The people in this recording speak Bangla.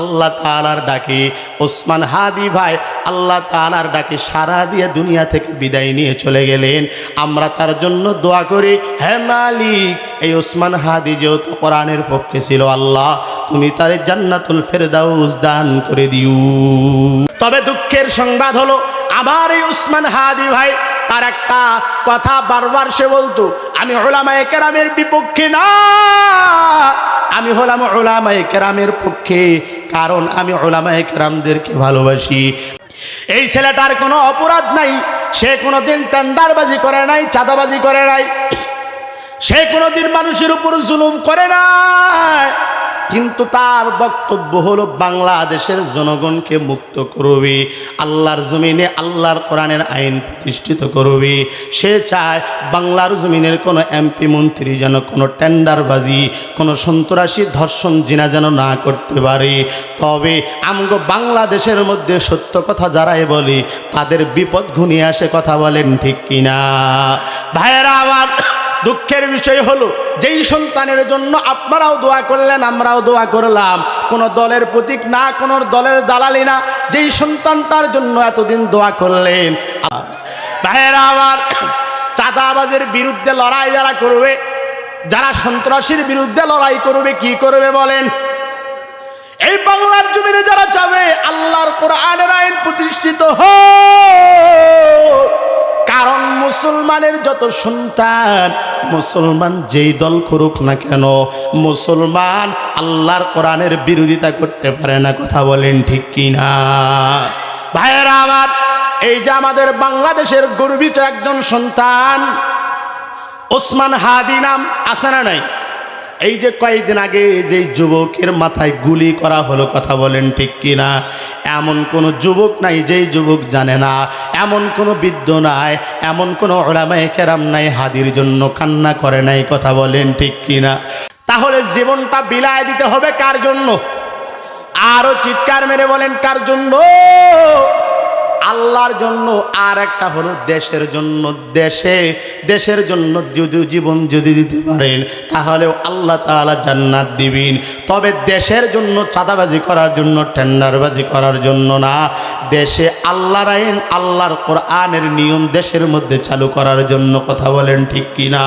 আল্লাহ তাআলার ডাকে ওসমান হাদি ভাই আল্লাহ তাআলার ডাকে সাড়া দিয়ে দুনিয়া থেকে বিদায় নিয়ে চলে গেলেন। আমরা তার জন্য দোয়া করি, হে মালিক, এই ওসমান হাদি যেহেতু কোরআনের পক্ষে ছিল, আল্লাহ তুমি তার জান্নাতুল ফেরদাউস দান করে দিও। তবে দুঃখের সংবাদ হলো, আমার এই ওসমান হাদি ভাই তার একটা কথা বারবার সে বলতো, আমি উলামায়ে কেরামের বিপক্ষে না, আমি হলাম উলামায়ে কেরামের পক্ষে, কারণ আমি উলামায়ে কেরামদেরকে ভালোবাসি। এই ছেলেটার কোনো অপরাধ নাই, সে কোনোদিন টেন্ডারবাজি করে নাই, চাঁদাবাজি করে নাই, সে কোনোদিন মানুষের উপর জুলুম করে নাই, কিন্তু তার বক্তব্য হলো বাংলাদেশের জনগণকে মুক্ত করবে, আল্লাহর জমিনে আল্লাহর কোরআনের আইন প্রতিষ্ঠিত করবে। সে চায় বাংলার জমিনের কোনো এমপি মন্ত্রী যেন কোনো টেন্ডারবাজি, কোনো সন্ত্রাসী ধর্ষণ জিনা যেন না করতে পারে। তবে আমগো বাংলাদেশের মধ্যে সত্য কথা যারাই বলে তাদের বিপদ ঘনিয়ে আসে, কথা বলেন ঠিক কিনা? ভাইয়েরা আমার, দুঃখের বিষয় হলো, যেই সন্তানের জন্য আপনারাও দোয়া করলেন, আমরাও দোয়া করলাম, কোন দলের প্রতীক না, কোন দলের দালালি না, যেই সন্তানটার জন্য এতদিন দোয়া করলেন, ভাইয়েরা আমার, চাঁদাবাজের বিরুদ্ধে লড়াই যারা করবে, যারা সন্ত্রাসীর বিরুদ্ধে লড়াই করবে, কি করবে বলেন? এই বাংলার জমিনে যারা চাবে আল্লাহর কোরআনের আইন প্রতিষ্ঠিত হোক, কারণ মুসলমানের যত সন্তান, মুসলমান যেই দল করুক না কেন, মুসলমান আল্লাহর কোরআনের বিরোধিতা করতে পারে না, কথা বলেন ঠিক কিনা? ভাইয়েরা আমার, এই যে আমাদের বাংলাদেশের গর্বিত একজন সন্তান ওসমান হাদি নাম আছে না নাই? এই যে কয়েকদিন আগে যে যুবকের মাথায় গুলি করা হলো, কথা বলেন ঠিক কিনা? এমন কোনো যুবক নাই যেই যুবক জানে না, এমন কোনো বৃদ্ধ নাই, এমন কোনো উলামায়ে কেরাম নাই হাদির জন্য কান্না করে নাই, কথা বলেন ঠিক কিনা? তাহলে জীবনটা বিলায় দিতে হবে কার জন্য? আরো চিৎকার মেরে বলেন, কার জন্য? আল্লাহর জন্য। আর একটা হলো দেশের জন্য। দেশের জন্য যদি জীবন যদি দিতে পারেন তাহলেও আল্লাহ তাআলা জান্নাত দিবেন। তবে দেশের জন্য চাঁদাবাজি করার জন্য, টেন্ডারবাজি করার জন্য না, দেশে আল্লাহর আইন, আল্লাহর কোরআনের নিয়ম দেশের মধ্যে চালু করার জন্য, কথা বলেন ঠিক কিনা?